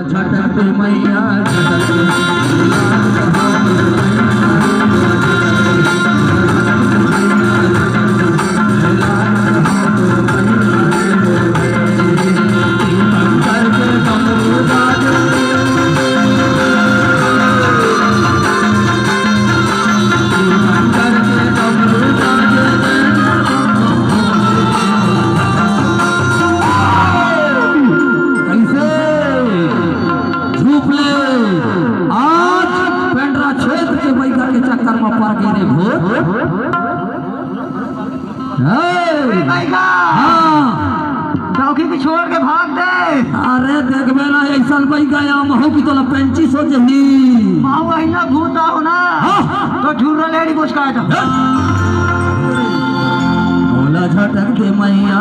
झटक मैया की छोड़ के भाग दे। अरे देख बेला ऐसा भाई गया महू की तोला 35 हो जही महू अहिना भूता हो ना तो झुर्रा लेडी मुस्का जा बोला झटक दे मैया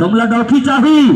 तुमला डॉकी चाहिए।